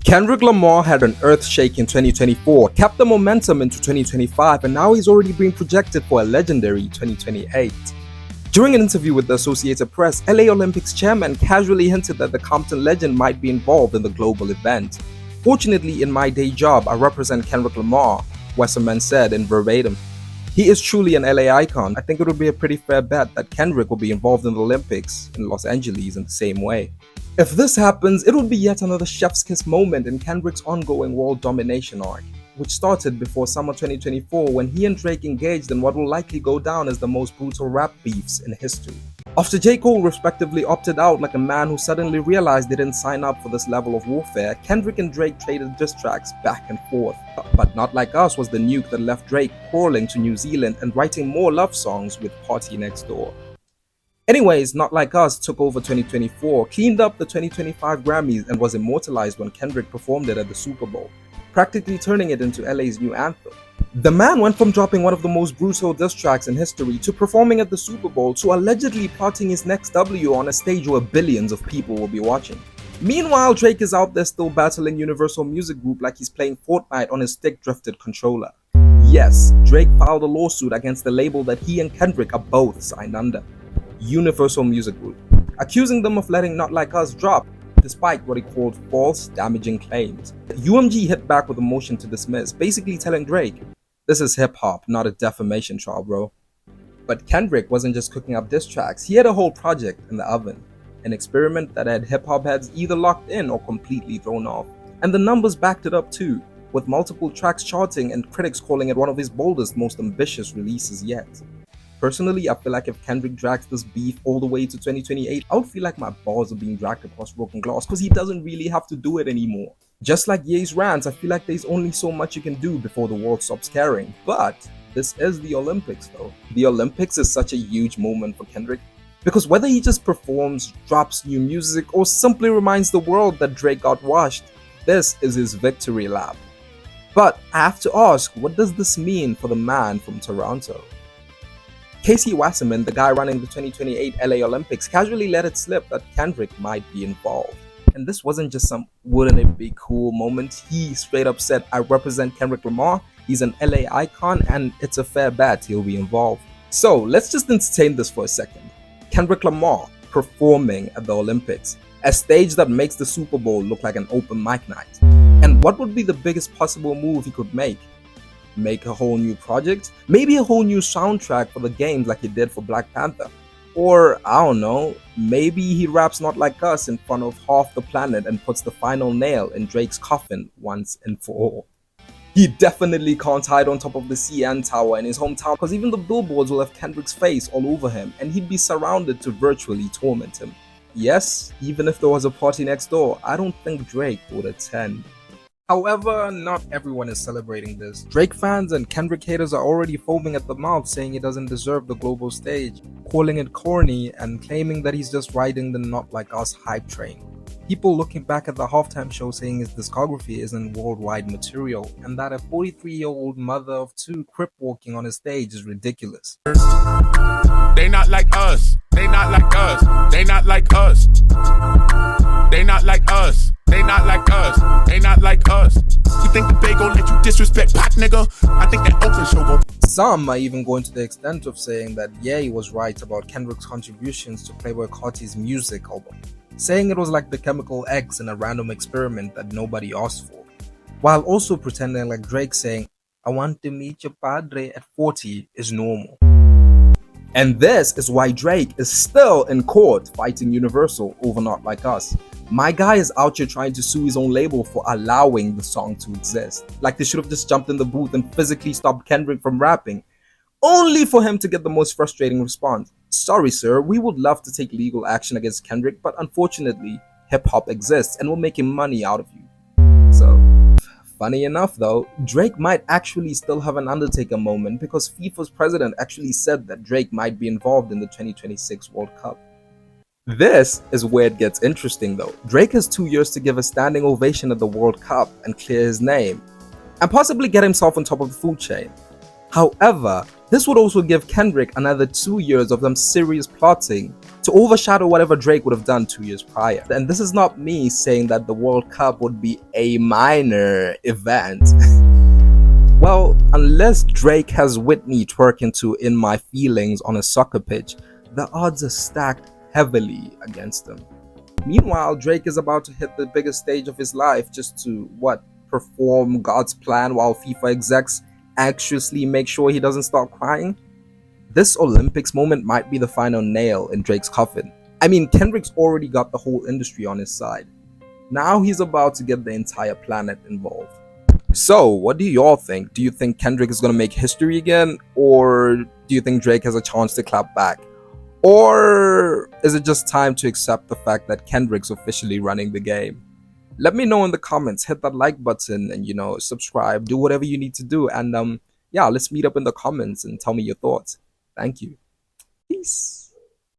Kendrick Lamar had an earth-shaking 2024, kept the momentum into 2025, and now he's already being projected for a legendary 2028. During an interview with the Associated Press, LA Olympics chairman casually hinted that the Compton legend might be involved in the global event. "Fortunately, in my day job, I represent Kendrick Lamar," Wasserman said in verbatim. "He is truly an LA icon. I think it would be a pretty fair bet that Kendrick will be involved in the Olympics in Los Angeles in the same way." If this happens, it would be yet another chef's kiss moment in Kendrick's ongoing world domination arc, which started before summer 2024 when he and Drake engaged in what will likely go down as the most brutal rap beefs in history. After J. Cole respectively opted out like a man who suddenly realized they didn't sign up for this level of warfare, Kendrick and Drake traded diss tracks back and forth. But Not Like Us was the nuke that left Drake crawling to New Zealand and writing more love songs with Party Next Door. Anyways, Not Like Us took over 2024, cleaned up the 2025 Grammys, and was immortalized when Kendrick performed it at the Super Bowl, practically turning it into LA's new anthem. The man went from dropping one of the most brutal diss tracks in history to performing at the Super Bowl to allegedly plotting his next W on a stage where billions of people will be watching. Meanwhile, Drake is out there still battling Universal Music Group like he's playing Fortnite on his stick-drifted controller. Yes, Drake filed a lawsuit against the label that he and Kendrick are both signed under, Universal Music Group, accusing them of letting Not Like Us drop, despite what he called false, damaging claims. UMG hit back with a motion to dismiss, basically telling Drake, "This is hip-hop, not a defamation trial, bro." But Kendrick wasn't just cooking up diss tracks, he had a whole project in the oven, an experiment that had hip-hop heads either locked in or completely thrown off. And the numbers backed it up too, with multiple tracks charting and critics calling it one of his boldest, most ambitious releases yet. Personally, I feel like if Kendrick drags this beef all the way to 2028, I would feel like my balls are being dragged across broken glass because he doesn't really have to do it anymore. Just like Ye's rants, I feel like there's only so much you can do before the world stops caring. But this is the Olympics though. The Olympics is such a huge moment for Kendrick because whether he just performs, drops new music, or simply reminds the world that Drake got washed, this is his victory lap. But I have to ask, what does this mean for the man from Toronto? Casey Wasserman, the guy running the 2028 LA Olympics, casually let it slip that Kendrick might be involved. And this wasn't just some "wouldn't it be cool" moment. He straight up said, "I represent Kendrick Lamar, he's an LA icon, and it's a fair bet he'll be involved." So let's just entertain this for a second. Kendrick Lamar performing at the Olympics, a stage that makes the Super Bowl look like an open mic night. And what would be the biggest possible move he could make? Make a whole new project? Maybe a whole new soundtrack for the games like he did for Black Panther? Or, I don't know, maybe he raps Not Like Us in front of half the planet and puts the final nail in Drake's coffin once and for all. He definitely can't hide on top of the CN Tower in his hometown because even the billboards will have Kendrick's face all over him and he'd be surrounded to virtually torment him. Yes, even if there was a party next door, I don't think Drake would attend. However, not everyone is celebrating this. Drake fans and Kendrick haters are already foaming at the mouth saying he doesn't deserve the global stage, calling it corny and claiming that he's just riding the Not Like Us hype train. People looking back at the halftime show saying his discography isn't worldwide material and that a 43-year-old mother of two crip walking on a stage is ridiculous. They not like us. They not like us. They not like us. They not like us. They not like us. They not like us. You think the Bay gon' let you disrespect Pac, nigga? I think that Oakland show gon'. Some are even going to the extent of saying that Ye was right about Kendrick's contributions to Playboi Carti's music album, saying it was like the chemical X in a random experiment that nobody asked for, while also pretending like Drake saying, "I want to meet your padre at 40 is normal." And this is why Drake is still in court fighting Universal over Not Like Us. My guy is out here trying to sue his own label for allowing the song to exist. Like they should have just jumped in the booth and physically stopped Kendrick from rapping, only for him to get the most frustrating response. "Sorry sir, we would love to take legal action against Kendrick, but unfortunately, hip-hop exists and we're making money out of you." So, funny enough though, Drake might actually still have an Undertaker moment because FIFA's president actually said that Drake might be involved in the 2026 World Cup. This is where it gets interesting though. Drake has 2 years to give a standing ovation at the World Cup and clear his name, and possibly get himself on top of the food chain. However, this would also give Kendrick another 2 years of them serious plotting to overshadow whatever Drake would have done 2 years prior. And this is not me saying that the World Cup would be a minor event. Well, unless Drake has Whitney twerking to In My Feelings on a soccer pitch, the odds are stacked heavily against him. Meanwhile, Drake is about to hit the biggest stage of his life just to, perform God's plan while FIFA execs anxiously make sure he doesn't start crying? This Olympics moment might be the final nail in Drake's coffin. I mean, Kendrick's already got the whole industry on his side. Now he's about to get the entire planet involved. So, what do y'all think? Do you think Kendrick is gonna make history again? Or do you think Drake has a chance to clap back? Or is it just time to accept the fact that Kendrick's officially running the game? Let me know in the comments, hit that like button and subscribe, do whatever you need to do, and yeah, let's meet up in the comments and tell me your thoughts. Thank you. Peace.